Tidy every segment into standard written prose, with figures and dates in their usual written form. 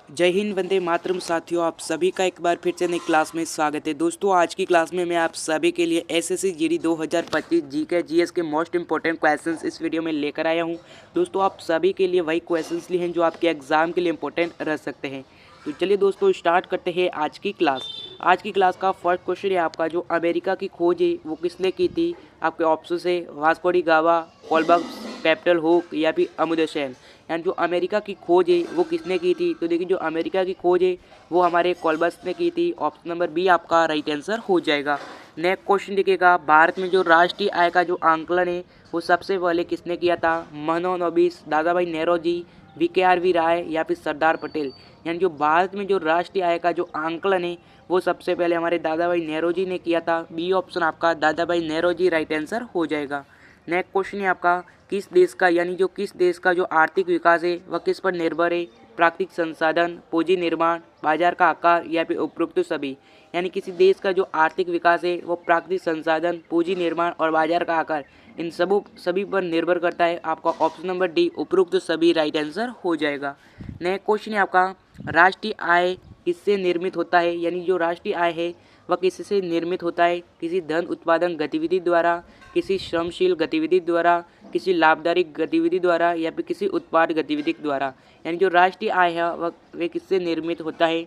जय हिंद, वंदे मातरम। साथियों, आप सभी का एक बार फिर से नई क्लास में स्वागत है। दोस्तों, आज की क्लास में मैं आप सभी के लिए एसएससी जीडी 2025 जीके जीएस के मोस्ट इंपॉर्टेंट क्वेश्चंस इस वीडियो में लेकर आया हूं। दोस्तों, आप सभी के लिए वही क्वेश्चंस लिए हैं जो आपके एग्जाम के लिए इंपॉर्टेंट रह सकते हैं। तो चलिए दोस्तों, स्टार्ट करते हैं आज की क्लास। आज की क्लास का फर्स्ट क्वेश्चन है आपका, जो अमेरिका की खोज है वो किसने की थी। आपके ऑप्शन है Vasco D gamma, Columbus, capital hook या फिर अमुल्य सेन। यानी जो अमेरिका की खोज है वो किसने की थी। तो देखिए, जो अमेरिका की खोज है वो हमारे कोलंबस ने की थी। ऑप्शन नंबर बी आपका राइट आंसर हो जाएगा। नेक्स्ट क्वेश्चन देखिएगा, भारत में जो राष्ट्रीय आय का जो आंकलन है वो सबसे पहले किसने किया था। मनमोहन, दादा भाई नेहरू, वी राय या फिर सरदार पटेल। यानी जो भारत में जो राष्ट्रीय आय का जो आंकलन है वो सबसे पहले हमारे दादा भाई नेहरू ने किया था। बी ऑप्शन आपका दादा भाई नेहरू राइट आंसर हो जाएगा। नेक्स्ट क्वेश्चन है आपका, किस देश का यानी जो किस देश का जो आर्थिक विकास है वह किस पर निर्भर है। प्राकृतिक संसाधन, पूंजी निर्माण, बाजार का आकार या फिर उपरोक्त सभी। यानी किसी देश का जो आर्थिक विकास है वो प्राकृतिक संसाधन, पूंजी निर्माण और बाजार का आकार इन सभी पर निर्भर करता है। आपका ऑप्शन नंबर डी उपरोक्त सभी राइट आंसर हो जाएगा। नेक्स्ट क्वेश्चन है आपका, राष्ट्रीय आय किससे निर्मित होता है। यानी जो राष्ट्रीय आय है वह किससे निर्मित होता है। किसी धन उत्पादन गतिविधि द्वारा, किसी श्रमशील गतिविधि द्वारा, किसी लाभदायी गतिविधि द्वारा या फिर किसी उत्पाद गतिविधि द्वारा। यानी जो राष्ट्रीय आय है वह किससे निर्मित होता है।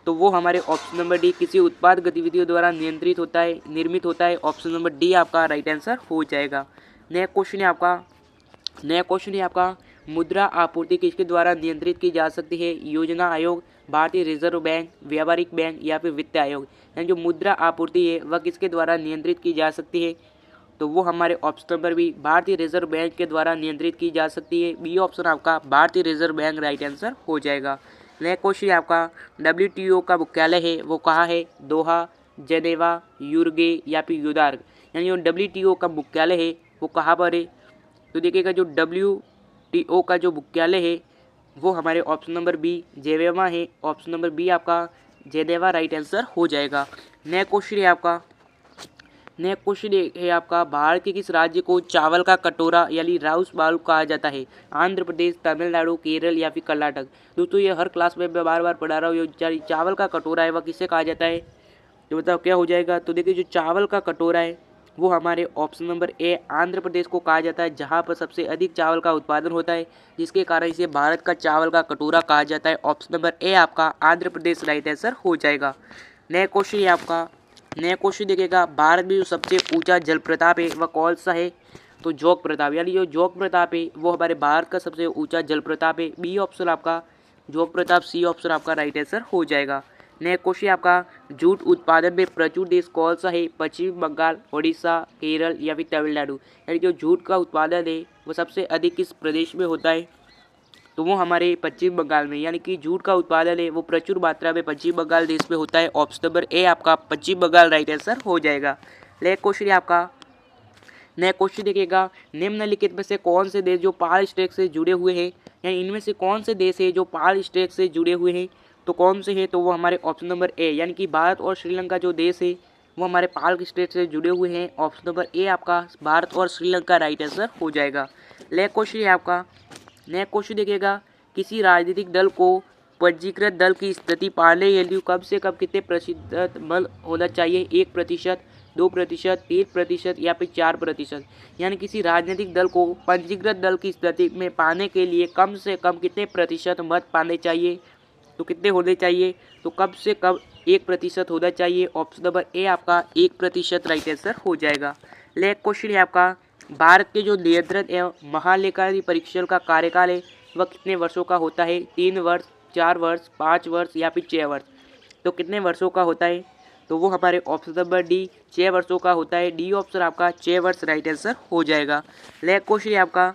तो वो हमारे ऑप्शन नंबर डी किसी उत्पाद गतिविधियों द्वारा नियंत्रित होता है, निर्मित होता है। ऑप्शन नंबर डी आपका राइट आंसर हो जाएगा। नेक्स्ट क्वेश्चन है आपका, मुद्रा आपूर्ति किसके द्वारा नियंत्रित की जा सकती है। योजना आयोग, भारतीय रिजर्व बैंक, व्यापारिक बैंक या फिर वित्त आयोग। यानी जो मुद्रा आपूर्ति है वह किसके द्वारा नियंत्रित की जा सकती है। तो वो हमारे ऑप्शन नंबर बी भारतीय रिजर्व बैंक के द्वारा नियंत्रित की जा सकती है। बी ऑप्शन आपका भारतीय रिजर्व बैंक राइट आंसर हो जाएगा। नेक्स्ट क्वेश्चन आपका, डब्ल्यूटीओ का मुख्यालय है वो कहाँ है। दोहा, जेनेवा, यूरगे या फिर न्यूयॉर्क। यानी जो डब्ल्यूटीओ का मुख्यालय है वो कहाँ पर है। तो देखिएगा, जो डब्ल्यूटीओ का जो मुख्यालय है वो हमारे ऑप्शन नंबर बी जेनेवा है। ऑप्शन नंबर बी आपका जेनेवा राइट आंसर हो जाएगा। नेक्स्ट क्वेश्चन है आपका, भारत के किस राज्य को चावल का कटोरा यानी राउस बाउल कहा जाता है। आंध्र प्रदेश, तमिलनाडु, केरल या फिर कर्नाटक। दोस्तों, ये हर क्लास में मैं बार बार पढ़ा रहा हूँ। ये चावल का कटोरा है वह किसे कहा जाता है। तो बताओ क्या हो जाएगा। तो देखिए, जो चावल का कटोरा है वो हमारे option number A Andhra Pradesh को कहा जाता है, जहाँ पर सबसे अधिक चावल का उत्पादन होता है, जिसके कारण इसे भारत का चावल का कटोरा कहा जाता है। ऑप्शन नंबर ए आपका आंध्र प्रदेश राइट आंसर हो जाएगा। नया क्वेश्चन देखिएगा, भारत में जो सबसे ऊंचा जलप्रपात है वह कौन सा है। तो जोग प्रताप, यानी जो जोग प्रताप है वो हमारे भारत का सबसे ऊंचा जलप्रपात है। बी ऑप्शन आपका जोग प्रताप, सी ऑप्शन आपका राइट आंसर हो जाएगा। नेक्स्ट क्वेश्चन आपका, जूट उत्पादन में प्रचुर देश कौन सा है। पश्चिम बंगाल, उड़ीसा, केरल या फिर तमिलनाडु। यानी जो जूट का उत्पादन है वो सबसे अधिक किस प्रदेश में होता है। तो वो हमारे पश्चिम बंगाल में। यानी कि जूट का उत्पादन है वो प्रचुर मात्रा में पश्चिम बंगाल देश में होता है। ऑप्शन नंबर ए आपका पश्चिम बंगाल राइट आंसर हो जाएगा। नेक्स्ट क्वेश्चन है आपका, नया क्वेश्चन देखिएगा, निम्नलिखित में से कौन से देश जो पाल स्टेट से जुड़े हुए हैं। यानी इनमें से कौन से देश है जो पाल स्टेट से जुड़े हुए हैं। तो कौन से हैं। तो वो हमारे ऑप्शन नंबर ए यानी कि भारत और श्रीलंका जो देश है वो हमारे पाल स्टेट से जुड़े हुए हैं। ऑप्शन नंबर ए आपका भारत और श्रीलंका राइट आंसर हो जाएगा। नेक्स्ट क्वेश्चन है आपका, नेक्स्ट क्वेश्चन देखिएगा, किसी राजनीतिक दल को पंजीकृत दल की स्थिति पाने के लिए कम से कम कितने प्रतिशत मत होना चाहिए। 1%, 2%, 3% या फिर 4%। यानी किसी राजनीतिक दल को पंजीकृत दल की स्थिति में पाने के लिए कम से कम कितने प्रतिशत मत पाने चाहिए। तो कितने होने चाहिए। तो कम से कम 1% होना चाहिए। ऑप्शन नंबर ए आपका 1% राइट आंसर हो जाएगा। नेक्स्ट क्वेश्चन है आपका, भारत के जो नियंत्रण एवं महालेखाकारी परीक्षण का कार्यकाल है वह कितने वर्षों का होता है। 3 वर्ष, 4 वर्ष, 5 वर्ष या फिर 6 वर्ष। तो कितने वर्षों का होता है। तो वो हमारे ऑप्शन नंबर डी 6 वर्षों का होता है। डी ऑप्शन आपका 6 वर्ष राइट आंसर हो जाएगा। नेक्स्ट क्वेश्चन है आपका,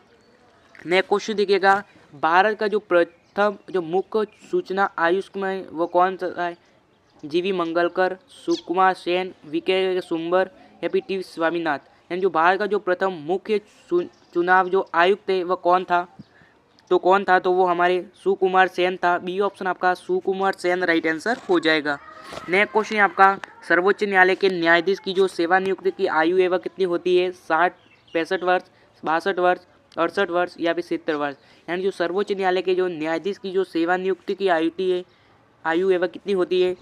नेक्स्ट क्वेश्चन देखिएगा, भारत का जो प्रथम जो मुख्य सूचना आयुष में वो कौन सा है। जीवी मंगलकर, सुकुमार सेन, वीके सुंबर या फिर टी स्वामीनाथ। यानी जो भारत का जो प्रथम मुख्य चुनाव जो आयुक्त है वह कौन था। तो कौन था। तो वो हमारे सुकुमार सेन था। बी ऑप्शन आपका सुकुमार सेन राइट आंसर हो जाएगा। नेक्स्ट क्वेश्चन है आपका, सर्वोच्च न्यायालय के न्यायाधीश की जो सेवानियुक्ति की आयु है वह कितनी होती है। 60, 65 वर्ष, 62 वर्ष, 68 वर्ष या फिर 70 वर्ष। यानी जो सर्वोच्च न्यायालय के जो न्यायाधीश की जो सेवानियुक्ति की आयु है वह कितनी होती है,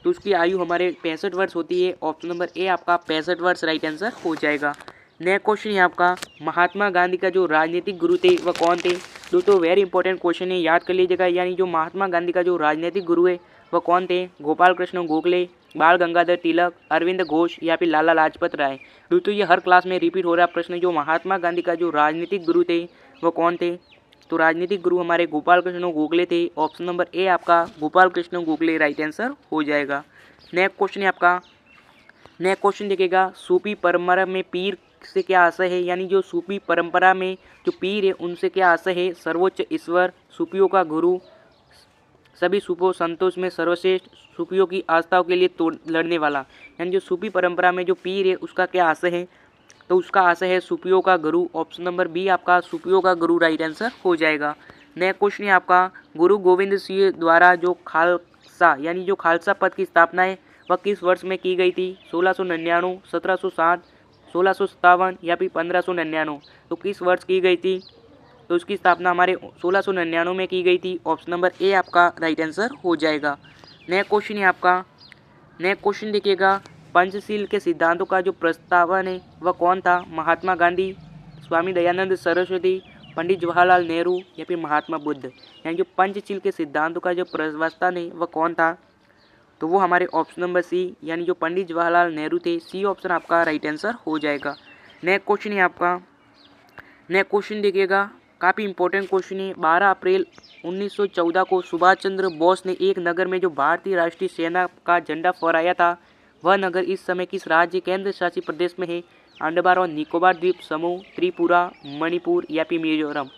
तो उसकी आयु हमारे 65 वर्ष होती है। ऑप्शन नंबर ए आपका 65 वर्ष राइट आंसर हो जाएगा। नेक्स्ट क्वेश्चन है आपका, महात्मा गांधी का जो राजनीतिक गुरु थे वह कौन थे। दोस्तों वेरी इंपॉर्टेंट क्वेश्चन है, याद कर लीजिएगा। यानी जो महात्मा गांधी का जो राजनीतिक गुरु है वह कौन थे, गोपाल कृष्ण गोखले, बाल गंगाधर तिलक, अरविंद घोष या फिर लाला लाजपत राय। दोस्तों ये हर क्लास में रिपीट हो रहा प्रश्न, जो महात्मा गांधी का जो राजनीतिक गुरु थे वह कौन थे, तो राजनीतिक गुरु हमारे गोपाल कृष्ण गोखले थे। ऑप्शन नंबर ए आपका गोपाल कृष्ण गोखले राइट आंसर हो जाएगा। नेक्स्ट क्वेश्चन है आपका, नेक्स्ट क्वेश्चन देखिएगा, सूफी परंपरा में पीर से क्या आशय है। यानी जो सूफी परंपरा में जो पीर है उनसे क्या आशय है, सर्वोच्च ईश्वर, सूफियों का गुरु, सभी सूफों संतोष में सर्वश्रेष्ठ, सूफियों की आस्थाओं के लिए लड़ने वाला। यानी जो सूफी परंपरा में जो पीर है उसका क्या आशय है, तो उसका आशय है सूफियों का गुरु। ऑप्शन नंबर बी आपका सूफियों का गुरु राइट आंसर हो जाएगा। नेक्स्ट क्वेश्चन है आपका, गुरु गोविंद सिंह द्वारा जो खालसा यानी जो खालसा पद की स्थापना है वह किस वर्ष में की गई थी, 1699, 1760, 1657 या फिर 1599। तो किस वर्ष की गई थी, तो उसकी स्थापना हमारे 1699 में की गई थी। ऑप्शन नंबर ए आपका राइट आंसर हो जाएगा। नेक्स्ट क्वेश्चन है आपका, नेक्स्ट क्वेश्चन देखिएगा, पंचशील के सिद्धांतों का जो प्रस्तावन है वह कौन था, महात्मा गांधी, स्वामी दयानंद सरस्वती, पंडित जवाहरलाल नेहरू या फिर महात्मा बुद्ध। यानी जो पंचशील के सिद्धांतों का जो प्रस्तावन है वह कौन था, तो वो हमारे ऑप्शन नंबर सी यानी जो पंडित जवाहरलाल नेहरू थे। सी ऑप्शन आपका राइट आंसर हो जाएगा। नेक्स्ट क्वेश्चन है आपका, नेक्स्ट क्वेश्चन देखिएगा, काफ़ी इंपॉर्टेंट क्वेश्चन है। 12 अप्रैल 1914 को सुभाष चंद्र बोस ने एक नगर में जो भारतीय राष्ट्रीय सेना का झंडा फहराया था, वह नगर इस समय किस राज्य केंद्र शासित प्रदेश में है, अंडमान और निकोबार द्वीप समूह, त्रिपुरा, मणिपुर या फिर मिजोरम।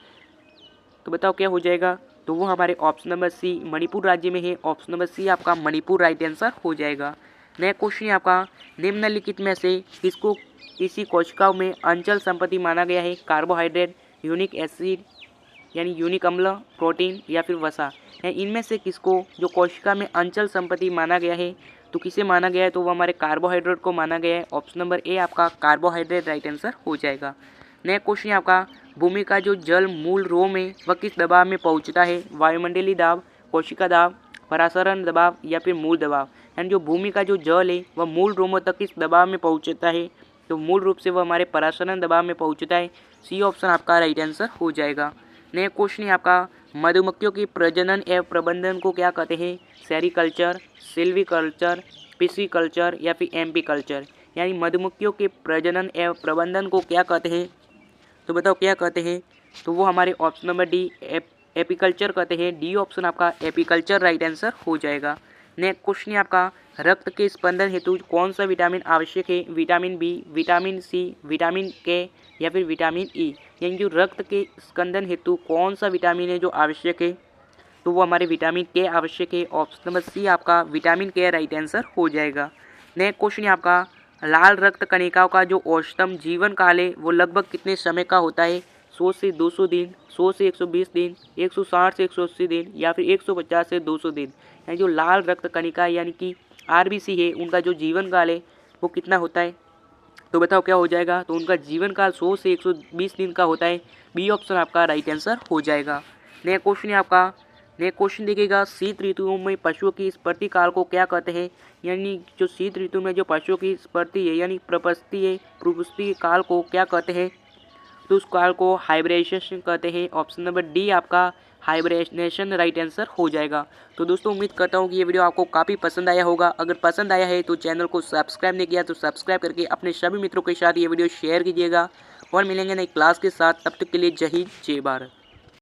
तो बताओ क्या हो जाएगा, तो वो हमारे ऑप्शन नंबर सी मणिपुर राज्य में है। ऑप्शन नंबर सी आपका मणिपुर राइट आंसर हो जाएगा। नेक्स्ट क्वेश्चन है आपका, निम्नलिखित में से किसको किसी कोशिकाओं में अंचल संपत्ति माना गया है, कार्बोहाइड्रेट, यूनिक एसिड यानी यूनिक अम्ल, प्रोटीन या फिर वसा। इनमें से किसको जो कोशिका में अंचल संपत्ति माना गया है, तो किसे माना गया है, तो वो हमारे कार्बोहाइड्रेट को माना गया है। ऑप्शन नंबर ए आपका कार्बोहाइड्रेट राइट आंसर हो जाएगा। नेक्स्ट क्वेश्चन है आपका, भूमि का जो जल मूल रो में वह किस दबाव में पहुंचता है, वायुमंडलीय दाब, कोशिका दाब, परासरण दबाव या फिर मूल दबाव। यानी जो भूमि का जो जल है वह मूल रोमों तक किस दबाव में पहुंचता है, तो मूल रूप से वह हमारे परासरण दबाव में पहुंचता है। सी ऑप्शन आपका राइट आंसर हो जाएगा। नेक्स्ट क्वेश्चन है आपका, मधुमक्खियों की प्रजनन एवं प्रबंधन को क्या कहते हैं, सेरिकल्चर, सिल्वीकल्चर, पिस्सीकल्चर या फिर एम्पीकल्चर। यानी मधुमक्खियों के प्रजनन एवं प्रबंधन को क्या कहते हैं, तो बताओ क्या कहते हैं, तो वो हमारे ऑप्शन नंबर डी एपीकल्चर कहते हैं। डी ऑप्शन आपका एपीकल्चर राइट आंसर हो जाएगा। नेक्स्ट क्वेश्चन है आपका, रक्त के स्पंदन हेतु कौन सा विटामिन आवश्यक है, vitamin B, vitamin C, vitamin K या फिर विटामिन ई। यानी जो रक्त के स्पंदन हेतु कौन सा विटामिन है जो आवश्यक है, तो वो हमारे विटामिन के आवश्यक है। ऑप्शन नंबर सी आपका विटामिन के राइट आंसर हो जाएगा। नेक्स्ट क्वेश्चन है आपका, लाल रक्त कणिकाओं का जो औसतम जीवन काल है वो लगभग कितने समय का होता है, 100 से 200 दिन, 100 से 120 दिन, 160 से 180 दिन या फिर 150 से 200 दिन। यानी जो लाल रक्त कणिका यानी कि आरबीसी है उनका जो जीवन काल है वो कितना होता है, तो बताओ क्या हो जाएगा, तो उनका जीवन काल 100 से 120 दिन का होता है। बी ऑप्शन आपका राइट आंसर हो जाएगा। नेक्स्ट क्वेश्चन है आपका, नेक्स्ट क्वेश्चन देखिएगा, शीत ऋतुओं में पशुओं की स्पर्ति काल को क्या कहते हैं। यानी जो शीत ऋतु में जो पशुओं की स्पर्ति है यानी प्रपुष्टि काल को क्या कहते हैं, तो उस काल को हाइब्रेशन कहते हैं। ऑप्शन नंबर डी आपका हाइब्रेनेशन राइट आंसर हो जाएगा। तो दोस्तों उम्मीद करता हूँ कि ये वीडियो आपको काफ़ी पसंद आया होगा। अगर पसंद आया है तो चैनल को सब्सक्राइब नहीं किया तो सब्सक्राइब करके अपने सभी मित्रों के साथ ये वीडियो शेयर कीजिएगा और मिलेंगे नई क्लास के साथ। तब तक के लिए जय हिंद जय भारत।